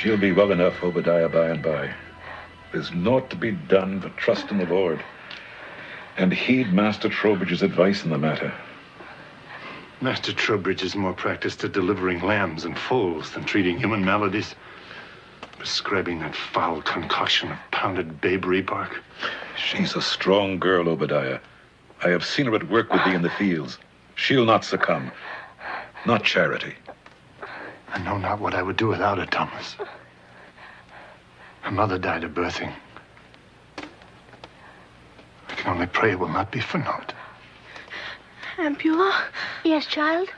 She'll be well enough, Obadiah, by and by. There's naught to be done but trust in the Lord. And heed Master Trowbridge's advice in the matter. Master Trowbridge is more practiced at delivering lambs and foals than treating human maladies. Prescribing that foul concoction of pounded bayberry bark. She's a strong girl, Obadiah. I have seen her at work with thee in the fields. She'll not succumb. Not Charity. I know not what I would do without her, Thomas. Her mother died of birthing. I can only pray it will not be for naught. Aunt Beulah? Yes, child?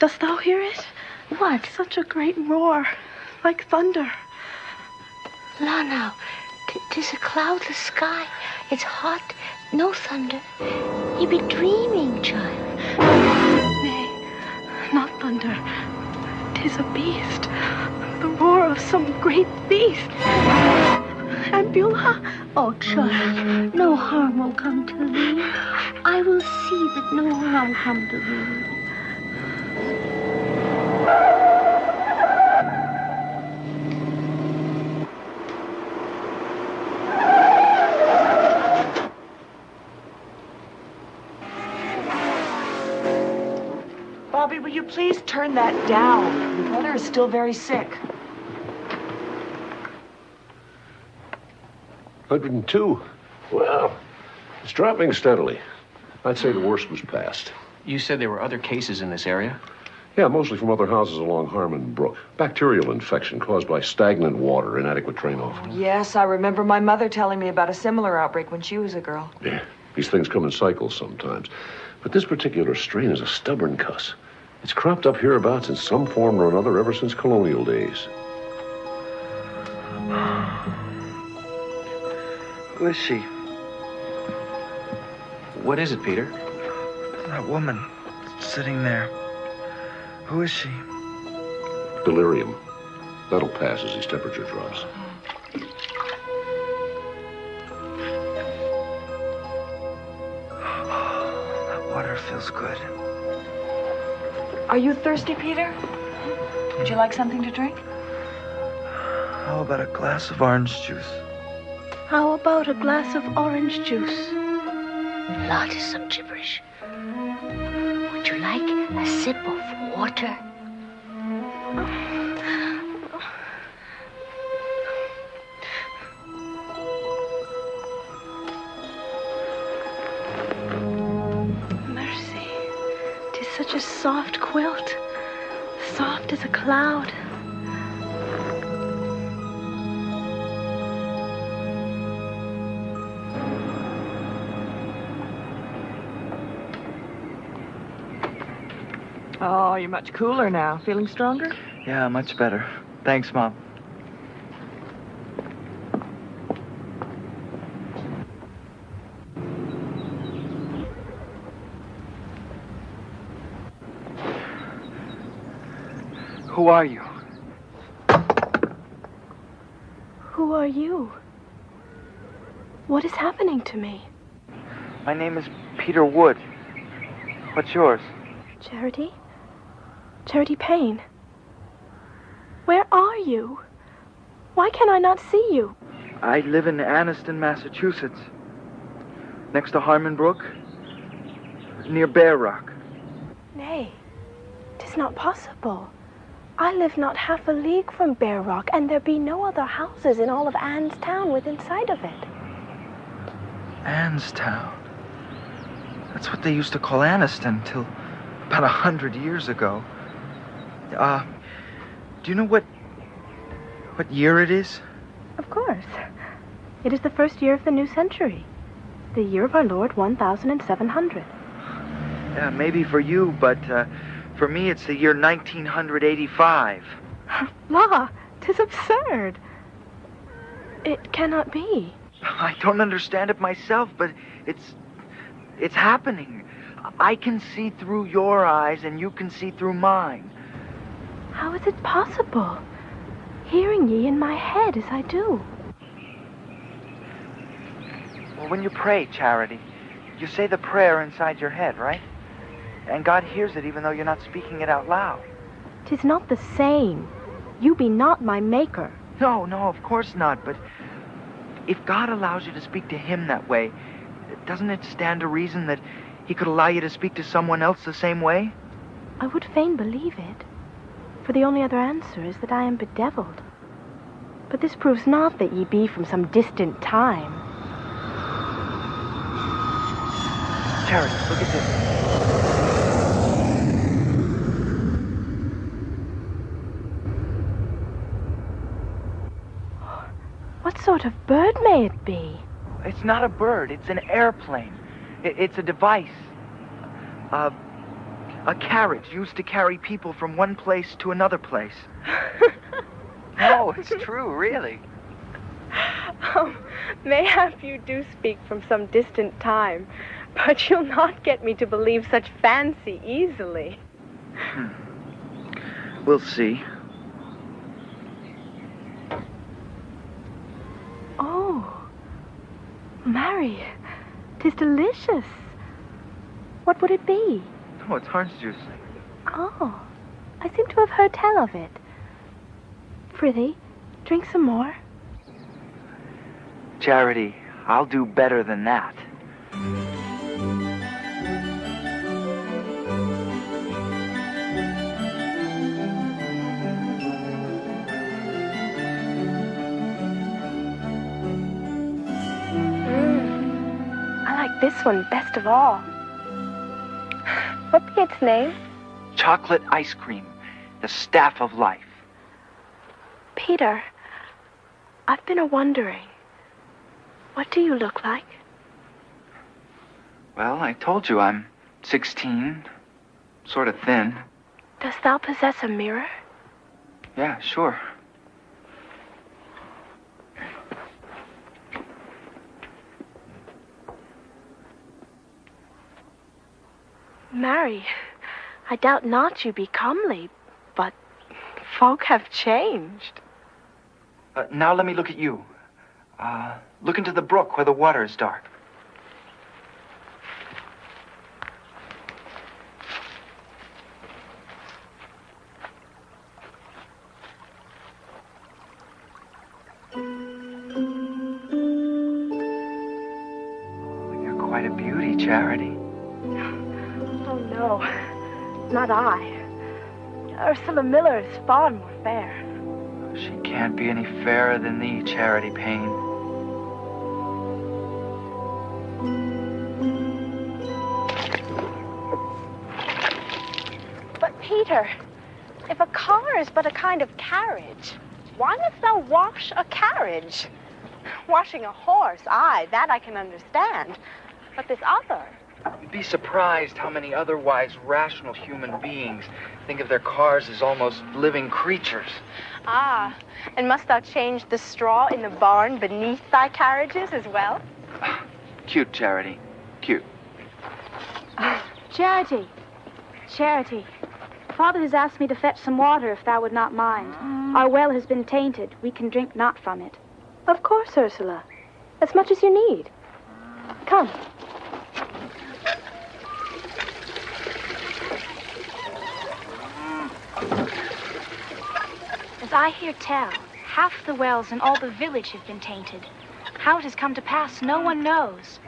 Dost thou hear it? What? Such a great roar, like thunder. La now, 'tis a cloudless sky. It's hot, no thunder. Ye be dreaming, child. Nay, not thunder. 'Tis a beast. The roar of some great beast. Aunt Beulah? Oh, child, no harm will come to thee. I will see that no harm come to thee. Bobby, will you please turn that down? Your brother is still very sick. 102. Well, it's dropping steadily. I'd say the worst was past. You said there were other cases in this area? Yeah, mostly from other houses along Harmon Brook. Bacterial infection caused by stagnant water, inadequate drain-off. Yes, I remember my mother telling me about a similar outbreak when she was a girl. Yeah, these things come in cycles sometimes. But this particular strain is a stubborn cuss. It's cropped up hereabouts in some form or another ever since colonial days. Who is she? What is it, Peter? That woman sitting there. Who is she? Delirium. That'll pass as his temperature drops. That water feels good. Are you thirsty, Peter? Would you like something to drink? How about a glass of orange juice? How about a glass of orange juice? Lot is some gibberish. Would you like a sip of water? Mercy. 'Tis such a soft quilt. Soft as a cloud. Oh, you're much cooler now. Feeling stronger? Yeah, much better. Thanks, Mom. Who are you? Who are you? What is happening to me? My name is Peter Wood. What's yours? Charity? Charity Payne. Where are you? Why can I not see you? I live in Anniston, Massachusetts. Next to Harmon Brook. Near Bear Rock. Nay, 'tis not possible. I live not half a league from Bear Rock, and there be no other houses in all of Ann's town within sight of it. Ann's town. That's what they used to call Anniston till about 100 years ago. Do you know what year it is? Of course. It is the first year of the new century. The year of our Lord 1700. Yeah, maybe for you, but for me it's the year 1985. La, 'tis absurd. It cannot be. I don't understand it myself, but it's happening. I can see through your eyes and you can see through mine. How is it possible? Hearing ye in my head as I do. Well, when you pray, Charity, you say the prayer inside your head, right? And God hears it even though you're not speaking it out loud. 'Tis not the same. You be not my maker. No, of course not, but if God allows you to speak to him that way, doesn't it stand to reason that he could allow you to speak to someone else the same way? I would fain believe it, for the only other answer is that I am bedeviled. But this proves not that ye be from some distant time. Charity, look at this. What sort of bird may it be? It's not a bird, it's an airplane. It's a device. A carriage used to carry people from one place to another place. No, it's true, really. Mayhap you do speak from some distant time, but you'll not get me to believe such fancy easily. We'll see. Oh, Mary, 'tis delicious. What would it be? Oh, it's orange juice. Oh, I seem to have heard tell of it. Prithee, drink some more. Charity, I'll do better than that. I like this one best of all. What be its name? Chocolate ice cream, the staff of life. Peter, I've been a-wondering. What do you look like? Well, I told you I'm 16, sort of thin. Dost thou possess a mirror? Yeah, sure. Marry, I doubt not you be comely, but folk have changed. Now let me look at you. Look into the brook where the water is dark. You're quite a beauty, Charity. Oh, no, not I. Ursula Miller is far more fair. She can't be any fairer than thee, Charity Payne. But, Peter, if a car is but a kind of carriage, why must thou wash a carriage? Washing a horse, aye, that I can understand. But this other... You'd be surprised how many otherwise rational human beings think of their cars as almost living creatures. Ah, and must thou change the straw in the barn beneath thy carriages as well? Cute, Charity. Cute. Charity. Charity. Father has asked me to fetch some water if thou would not mind. Our well has been tainted. We can drink not from it. Of course, Ursula. As much as you need. Come. As I hear tell, half the wells in all the village have been tainted. How it has come to pass, no one knows.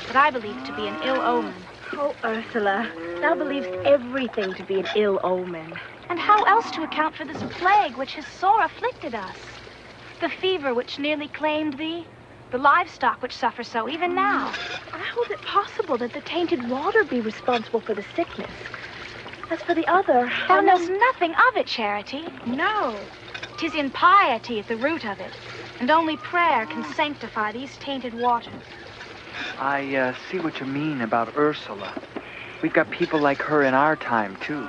But I believe it to be an ill omen. Oh, Ursula, thou believest everything to be an ill omen. And how else to account for this plague which has sore afflicted us? The fever which nearly claimed thee, the livestock which suffer so even now. I hold it possible that the tainted water be responsible for the sickness. As for the other, Thou knowest nothing of it, Charity. No. 'Tis impiety at the root of it, and only prayer can sanctify these tainted waters. I see what you mean about Ursula. We've got people like her in our time, too.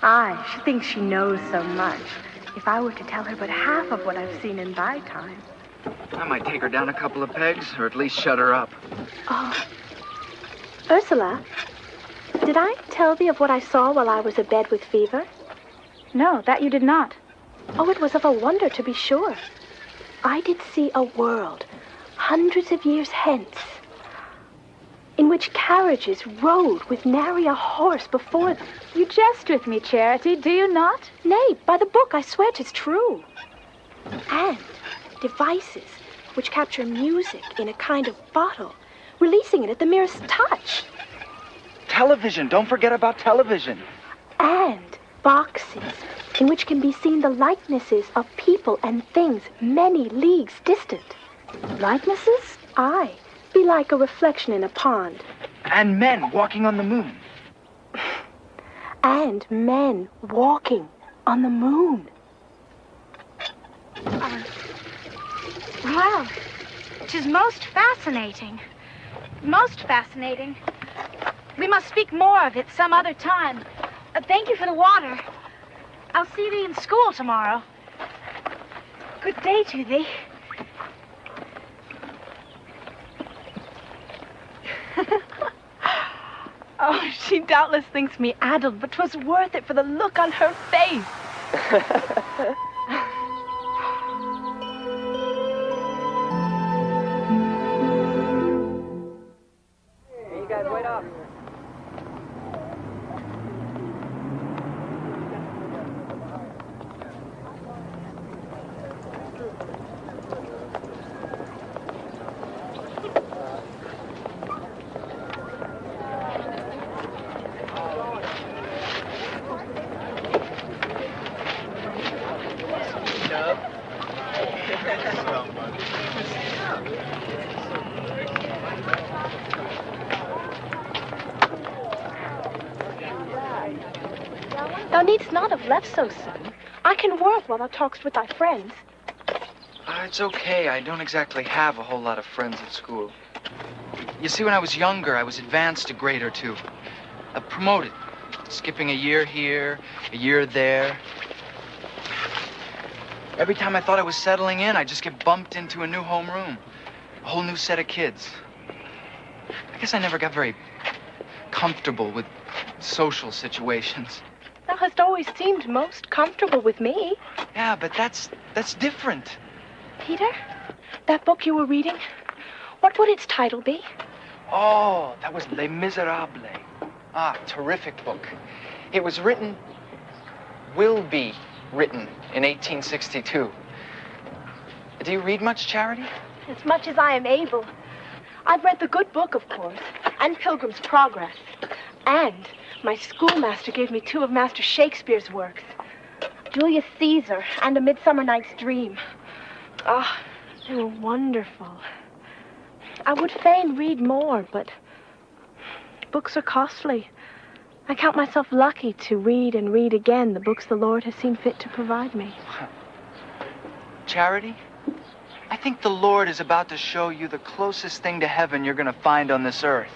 Aye, she thinks she knows so much. If I were to tell her but half of what I've seen in thy time. I might take her down a couple of pegs, or at least shut her up. Oh. Ursula, did I tell thee of what I saw while I was abed with fever? No, that you did not. Oh, it was of a wonder, to be sure. I did see a world, hundreds of years hence. in which carriages rode with nary a horse before them. You jest with me, Charity, do you not? Nay, by the book, I swear 'tis true. And devices which capture music in a kind of bottle, releasing it at the merest touch. Television, don't forget about television. And boxes in which can be seen the likenesses of people and things many leagues distant. Likenesses? Aye, be like a reflection in a pond. And men walking on the moon. And men walking on the moon. Well, 'tis most fascinating. Most fascinating. We must speak more of it some other time. Thank you for the water. I'll see thee in school tomorrow. Good day to thee. Oh, she doubtless thinks me addled, but 'twas worth it for the look on her face. You guys wait up. Thou needst not have left so soon. I can work while thou talkst with thy friends. It's okay. I don't exactly have a whole lot of friends at school. You see, when I was younger, I was advanced a grade or two. Promoted. Skipping a year here, a year there. Every time I thought I was settling in, I'd just get bumped into a new homeroom. A whole new set of kids. I guess I never got very comfortable with social situations. Thou hast always seemed most comfortable with me. Yeah, but that's different. Peter, that book you were reading, what would its title be? Oh, that was Les Miserables. Ah, terrific book. It was written, will be written in 1862. Do you read much, Charity? As much as I am able. I've read the good book, of course, and Pilgrim's Progress. And my schoolmaster gave me 2 of Master Shakespeare's works. Julius Caesar and A Midsummer Night's Dream. Ah, they were wonderful. I would fain read more, but books are costly. I count myself lucky to read and read again the books the Lord has seen fit to provide me. Charity, I think the Lord is about to show you the closest thing to heaven you're going to find on this earth.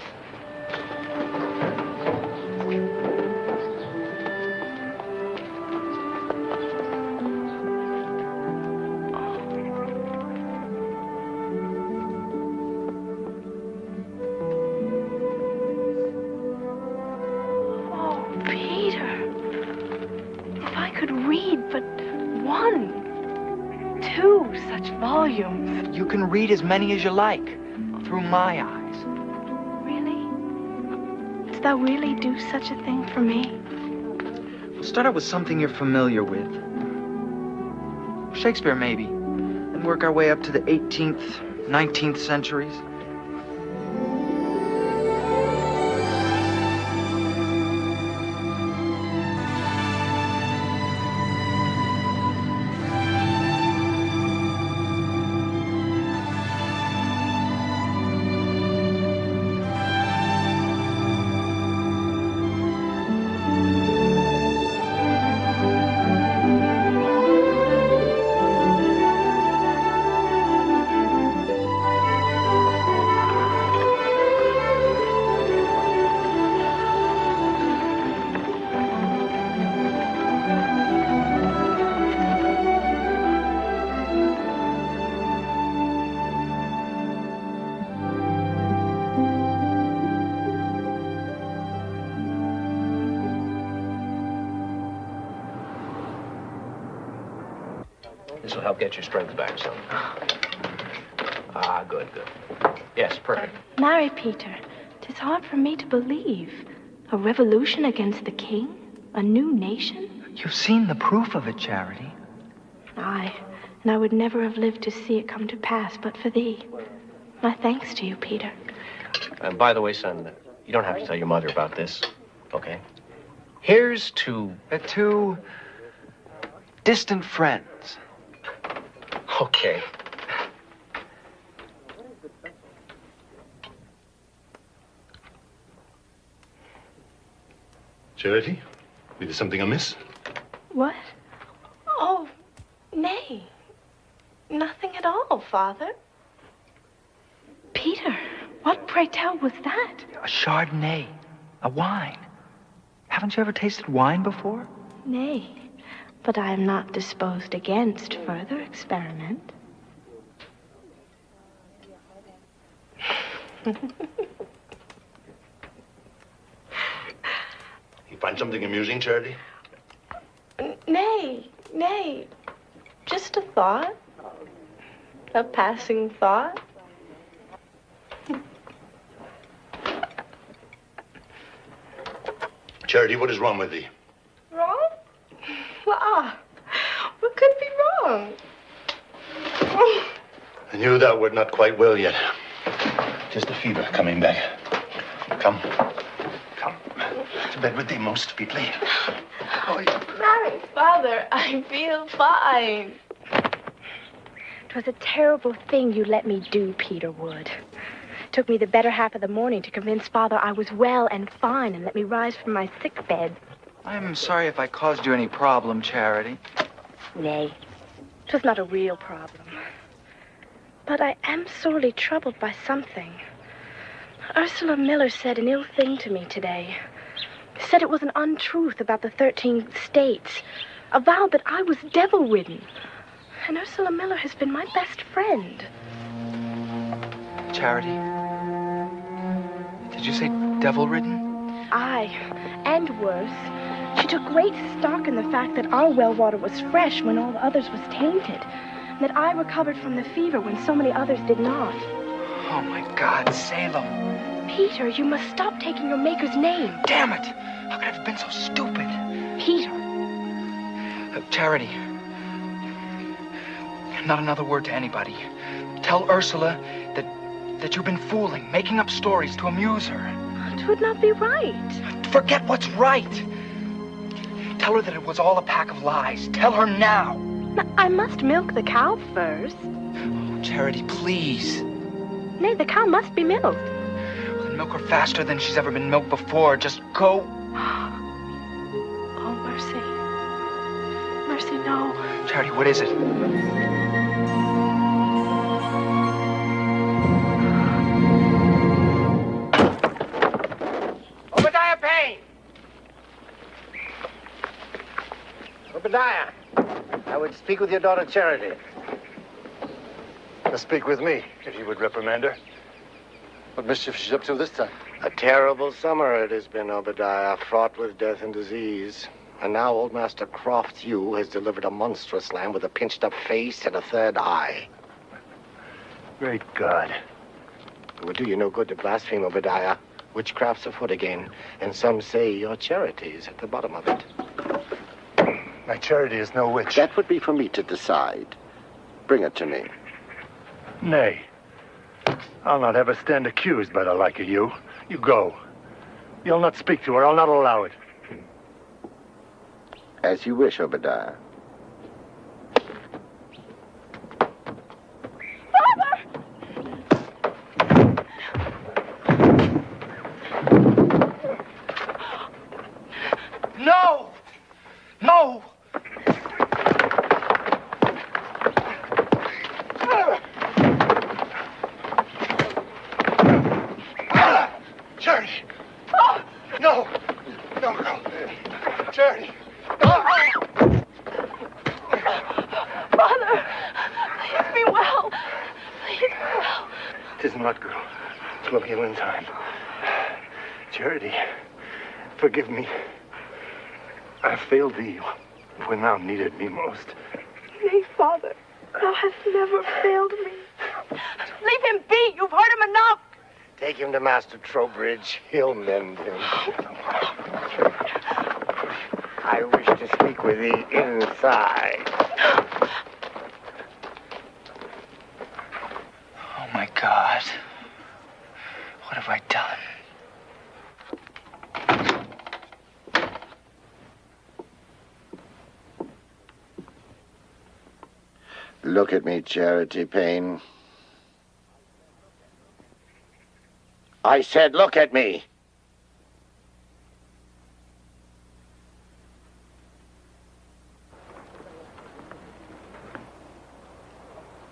You can read as many as you like, through my eyes. Really? Dost thou really do such a thing for me? We'll start out with something you're familiar with. Shakespeare, maybe. And work our way up to the 18th, 19th centuries. This will help get your strength back some. Ah, good. Yes, perfect. Marry Peter. 'Tis hard for me to believe. A revolution against the king? A new nation? You've seen the proof of it, Charity. Aye, and I would never have lived to see it come to pass but for thee. My thanks to you, Peter. And by the way, son, you don't have to tell your mother about this, okay? Here's to... Two distant friends. Okay. Charity, is there something amiss? What? Oh, nay. Nothing at all, Father. Peter, what, pray tell, was that? A Chardonnay. A wine. Haven't you ever tasted wine before? Nay, but I am not disposed against further experiment. You find something amusing, Charity? Nay, nay. Just a thought. A passing thought. Charity, what is wrong with thee? Wrong? What could be wrong? I knew thou wert not quite well yet. Just a fever coming back. Come. To bed with thee most featly. Marry, Father, I feel fine. 'Twas a terrible thing you let me do, Peter Wood. Took me the better half of the morning to convince Father I was well and fine and let me rise from my sick bed. I'm sorry if I caused you any problem, Charity. Nay, 'twas not a real problem. But I am sorely troubled by something. Ursula Miller said an ill thing to me today. Said it was an untruth about the 13 states. Avowed that I was devil-ridden. And Ursula Miller has been my best friend. Charity? Did you say devil-ridden? Aye, and worse. She took great stock in the fact that our well water was fresh when all the others was tainted. And that I recovered from the fever when so many others did not. Oh, my God, Salem. Peter, you must stop taking your maker's name. Damn it! How could I have been so stupid? Peter. Charity. Not another word to anybody. Tell Ursula that you've been fooling, making up stories to amuse her. It would not be right. Forget what's right. Tell her that it was all a pack of lies. Tell her now. I must milk the cow first. Oh, Charity, please. Nay, the cow must be milked. Well, then milk her faster than she's ever been milked before. Just go. Oh, Mercy. Mercy, no. Charity, what is it? Obadiah Payne! Obadiah, I would speak with your daughter Charity. Speak with me, if you would reprimand her. What mischief she's up to this time? A terrible summer it has been, Obadiah, fraught with death and disease. And now old Master Croft's ewe has delivered a monstrous lamb with a pinched-up face and a third eye. Great God. It would do you no good to blaspheme, Obadiah. Witchcraft's afoot again, and some say your Charity is at the bottom of it. My Charity is no witch. That would be for me to decide. Bring it to me. Nay. I'll not have her stand accused by the like of you. You go. You'll not speak to her. I'll not allow it. As you wish, Obadiah. No! No! Charity! No! No, girl. Charity! Father, please be well. Please be well. 'Tis not, girl. 'Twill heal in time. Charity, forgive me. I failed thee when thou needed me most. Nay, Father, thou hast never failed me. Leave him be. You've hurt him enough. Take him to Master Trowbridge. He'll mend him. I wish to speak with thee inside. Oh, my God. What have I done? Look at me, Charity Payne. I said, look at me.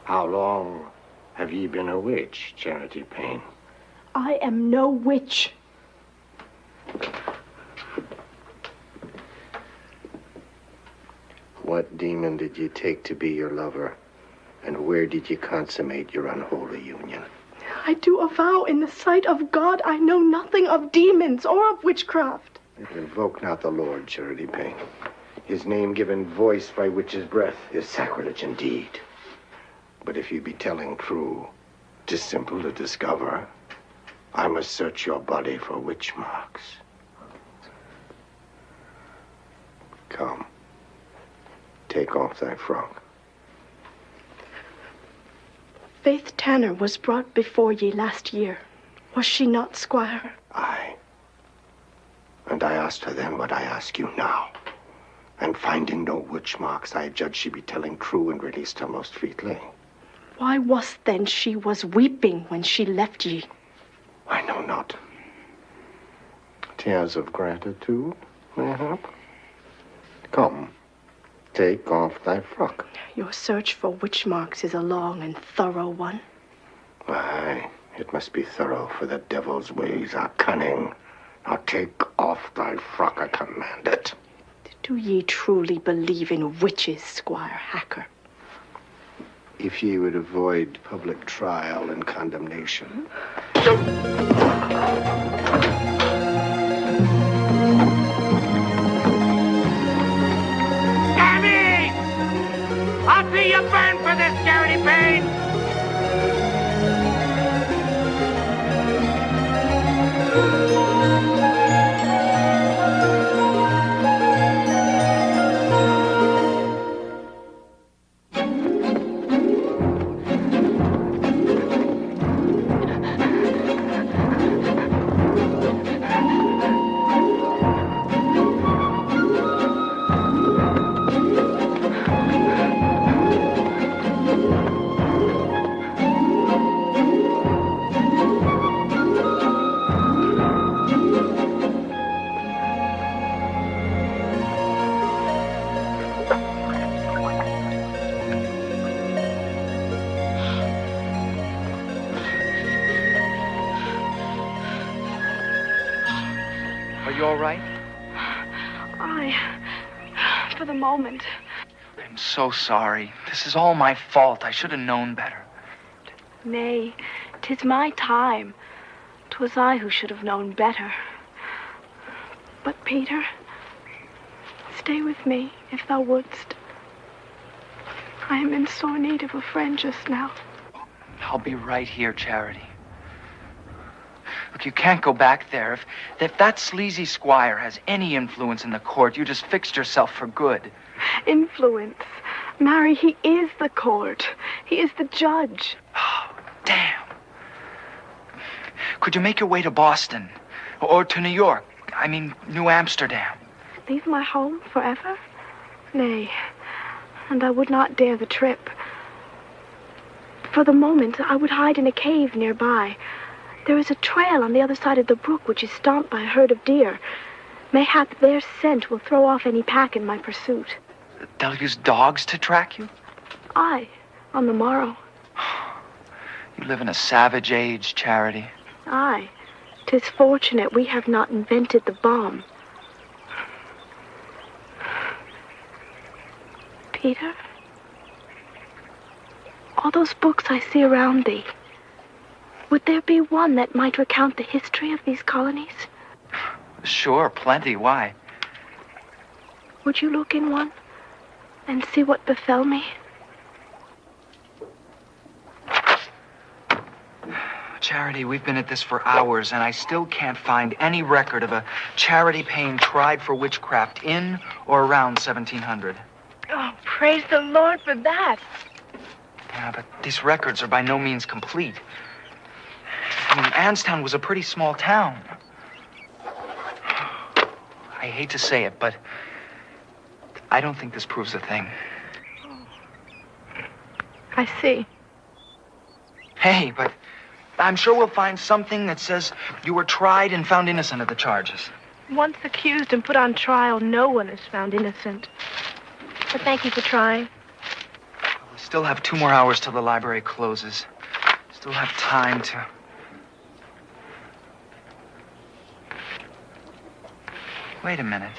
How long have ye been a witch, Charity Payne? I am no witch. What demon did you take to be your lover? And where did you consummate your unholy union? I do avow in the sight of God I know nothing of demons or of witchcraft. Invoke not the Lord, Charity Payne. His name given voice by witch's breath is sacrilege indeed. But if you be telling true, 'tis simple to discover. I must search your body for witch marks. Come, take off thy frock. Faith Tanner was brought before ye last year. Was she not, Squire? Aye. And I asked her then what I ask you now. And finding no witch marks, I judged she be telling true and released her most featly. Why was then she was weeping when she left ye? I know not. Tears of gratitude, mayhap. Come, take off thy frock. Your search for witch marks is a long and thorough one. Aye, it must be thorough, for the devil's ways are cunning. Now take off thy frock, I command it. Do ye truly believe in witches, Squire Hacker? If ye would avoid public trial and condemnation. Abby! I'll see you burn for this, Charity Payne! Are you all right? For the moment. I'm so sorry. This is all my fault. I should have known better. Nay, 'tis my time. 'Twas I who should have known better. But, Peter, stay with me, if thou wouldst. I am in sore need of a friend just now. I'll be right here, Charity. Look, you can't go back there. If that sleazy squire has any influence in the court, you just fixed yourself for good. Influence? Mary, he is the court. He is the judge. Oh, damn. Could you make your way to Boston? Or to New York? I mean, New Amsterdam. Leave my home forever? Nay, and I would not dare the trip. For the moment, I would hide in a cave nearby. There is a trail on the other side of the brook which is stomped by a herd of deer. Mayhap their scent will throw off any pack in my pursuit. They'll use dogs to track you? Aye, on the morrow. You live in a savage age, Charity. Aye, 'tis fortunate we have not invented the bomb. Peter, all those books I see around thee, would there be one that might recount the history of these colonies? Sure, plenty. Why? Would you look in one and see what befell me? Charity, we've been at this for hours, and I still can't find any record of a Charity Payne tried for witchcraft in or around 1700. Oh, praise the Lord for that. Yeah, but these records are by no means complete. I mean, Anstown was a pretty small town. I hate to say it, but I don't think this proves a thing. I see. Hey, but I'm sure we'll find something that says you were tried and found innocent of the charges. Once accused and put on trial, no one is found innocent. But thank you for trying. We still have 2 more hours till the library closes. Still have time to... Wait a minute.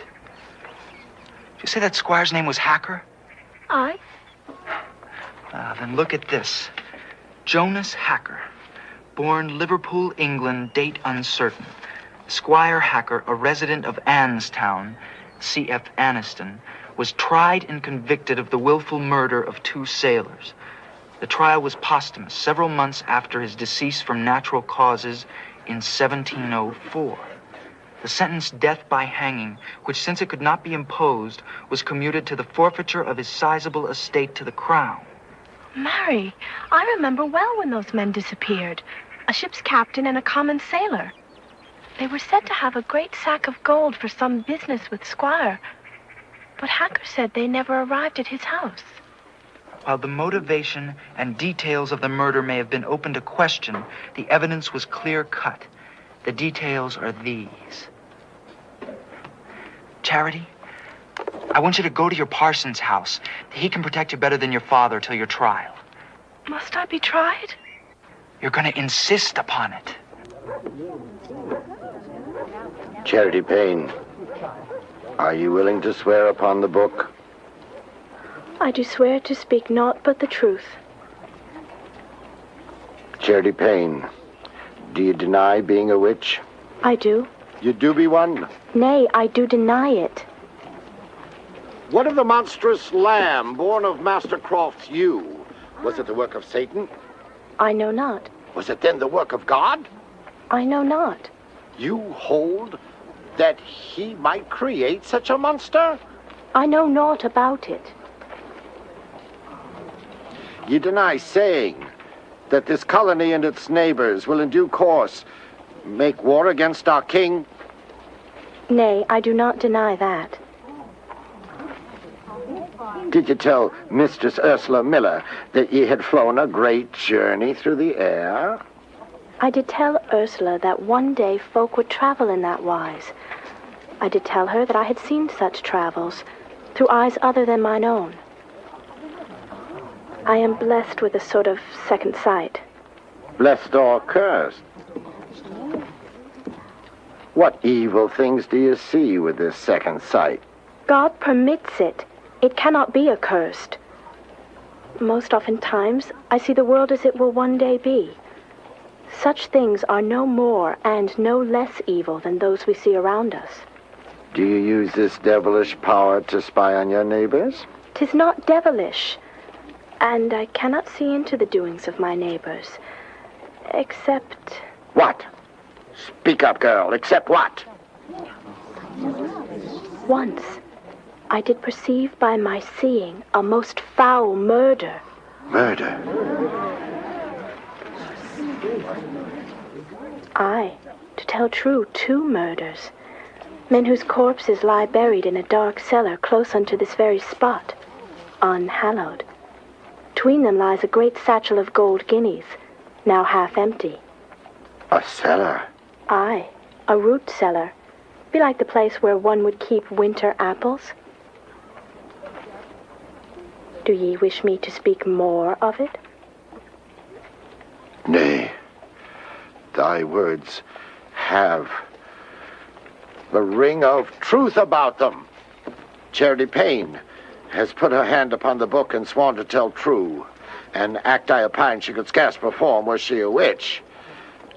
Did you say that squire's name was Hacker? Aye. Then look at this. Jonas Hacker. Born Liverpool, England, date uncertain. Squire Hacker, a resident of Anstown, C.F. Aniston, was tried and convicted of the willful murder of 2 sailors. The trial was posthumous, several months after his decease from natural causes in 1704. The sentence, death by hanging, which, since it could not be imposed, was commuted to the forfeiture of his sizable estate to the crown. Mary, I remember well when those men disappeared. A ship's captain and a common sailor. They were said to have a great sack of gold for some business with Squire. But Hacker said they never arrived at his house. While the motivation and details of the murder may have been open to question, the evidence was clear-cut. The details are these. Charity, I want you to go to your parson's house. He can protect you better than your father till your trial. Must I be tried? You're going to insist upon it. Charity Payne, are you willing to swear upon the book? I do swear to speak naught but the truth. Charity Payne, do you deny being a witch? I do. You do be one? Nay, I do deny it. What of the monstrous lamb born of Master Croft's ewe? Was it the work of Satan? I know not. Was it then the work of God? I know not. You hold that he might create such a monster? I know naught about it. You deny saying that this colony and its neighbors will in due course make war against our king? Nay, I do not deny that. Did you tell Mistress Ursula Miller that ye had flown a great journey through the air? I did tell Ursula that one day folk would travel in that wise. I did tell her that I had seen such travels through eyes other than mine own. I am blessed with a sort of second sight. Blessed or cursed? What evil things do you see with this second sight? God permits it. It cannot be accursed. Most oftentimes, I see the world as it will one day be. Such things are no more and no less evil than those we see around us. Do you use this devilish power to spy on your neighbors? 'Tis not devilish, and I cannot see into the doings of my neighbors, except... What? Speak up, girl. Except what? Once, I did perceive by my seeing a most foul murder. Murder? Aye, to tell true, 2 murders. Men whose corpses lie buried in a dark cellar close unto this very spot, unhallowed. 'Tween them lies a great satchel of gold guineas, now half empty. A cellar? Aye, a root cellar. Be like the place where one would keep winter apples. Do ye wish me to speak more of it? Nay, thy words have the ring of truth about them. Charity Payne has put her hand upon the book and sworn to tell true, an act I opine she could scarce perform were she a witch.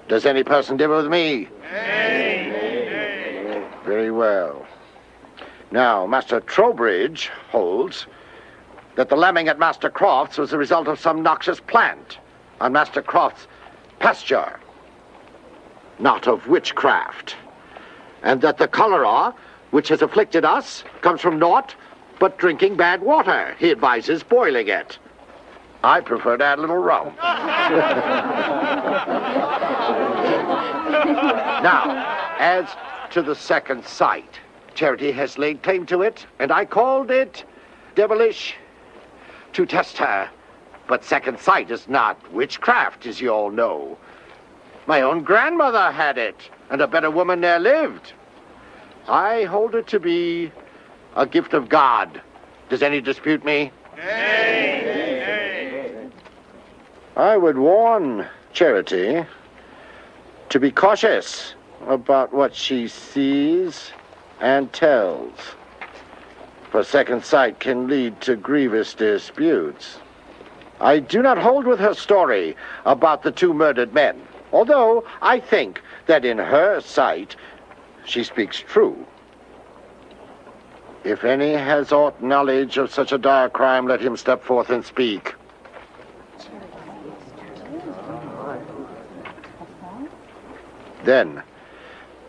Does any person differ with me? Nay. Very well. Now, Master Trowbridge holds that the lambing at Master Croft's was the result of some noxious plant on Master Croft's pasture. not of witchcraft, and that the cholera which has afflicted us comes from naught but drinking bad water. He advises boiling it. I prefer to add a little rum. Now, as to the second sight, Charity has laid claim to it, and I called it devilish to test her. But second sight is not witchcraft, as you all know. My own grandmother had it, and a better woman ne'er lived. I hold it to be a gift of God. Does any dispute me? Nay. I would warn Charity to be cautious about what she sees and tells. For second sight can lead to grievous disputes. I do not hold with her story about the 2 murdered men, although I think that in her sight she speaks true. If any has aught knowledge of such a dire crime, let him step forth and speak. Then,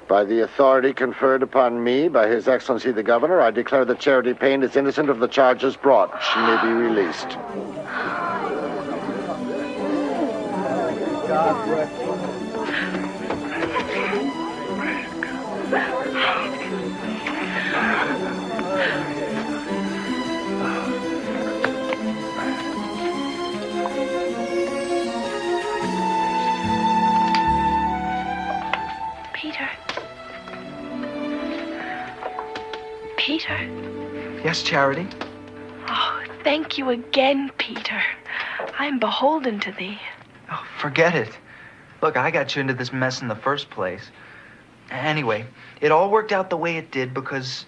by the authority conferred upon me by His Excellency the Governor, I declare that Charity Payne is innocent of the charges brought. She may be released. God bless you. Peter. Peter. Yes, Charity? Oh, thank you again, Peter. I am beholden to thee. Oh, forget it. Look, I got you into this mess in the first place. Anyway, it all worked out the way it did because,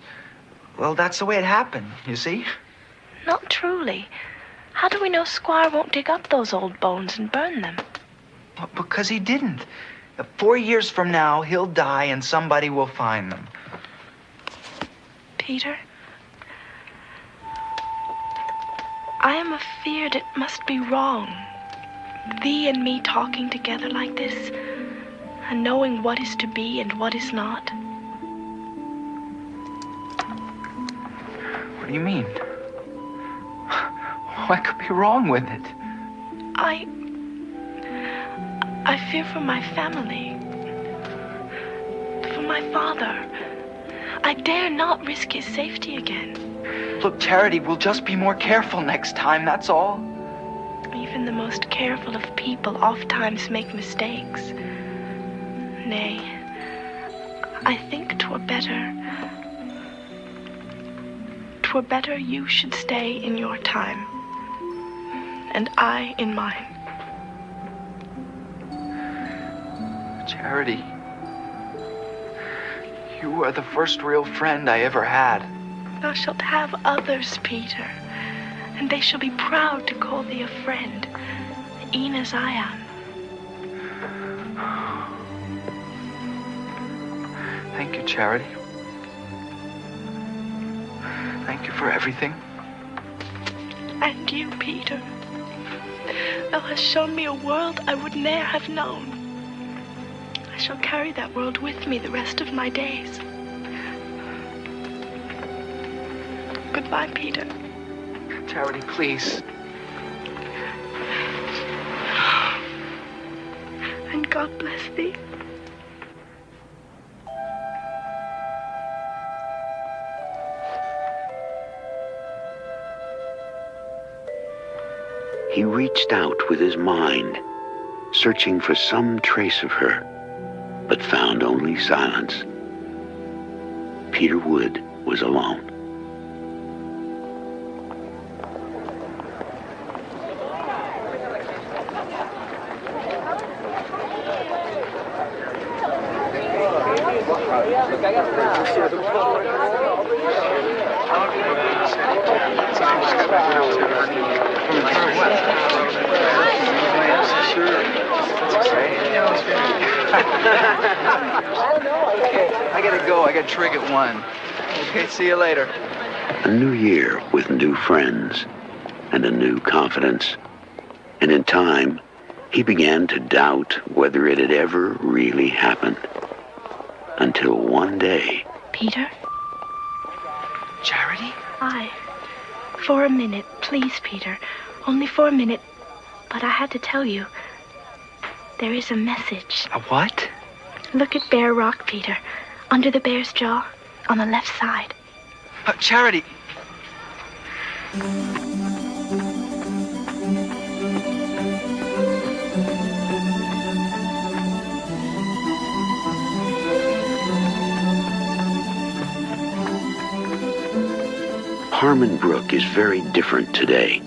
well, that's the way it happened, you see? Not truly. How do we know Squire won't dig up those old bones and burn them? Well, because he didn't. 4 years from now, he'll die and somebody will find them. Peter, I am afeard it must be wrong. Thee and me talking together like this, and knowing what is to be and what is not. What do you mean? What could be wrong with it? I fear for my family. For my father. I dare not risk his safety again. Look, Charity, we'll just be more careful next time, that's all. Even the most careful of people ofttimes make mistakes. Nay, I think 'twere better you should stay in your time, and I in mine. Charity, you are the first real friend I ever had. Thou shalt have others, Peter, and they shall be proud to call thee a friend, e'en as I am. Thank you, Charity. Thank you for everything. And you, Peter. Thou hast shown me a world I would ne'er have known. I shall carry that world with me the rest of my days. Goodbye, Peter. Charity, please. And God bless thee. He reached out with his mind, searching for some trace of her, but found only silence. Peter Wood was alone. I gotta go. I got trig at 1. Okay, see you later. A new year with new friends and a new confidence. And in time, He began to doubt whether it had ever really happened. Until one day... Peter? Charity? For a minute, please, Peter. Only for a minute. But I had to tell you. There is a message. A what? Look at Bear Rock, Peter. Under the bear's jaw, on the left side. Charity! Harmon Brook is very different today.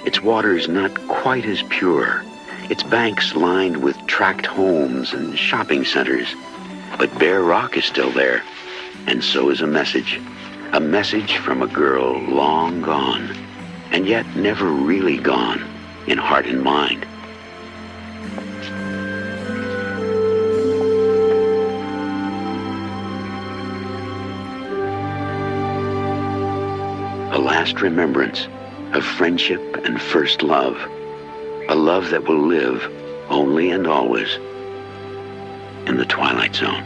Its water is not quite as pure. Its banks lined with tract homes and shopping centers. But Bear Rock is still there, and so is a message. A message from a girl long gone, and yet never really gone in heart and mind. A last remembrance of friendship and first love. A love that will live only and always in the Twilight Zone.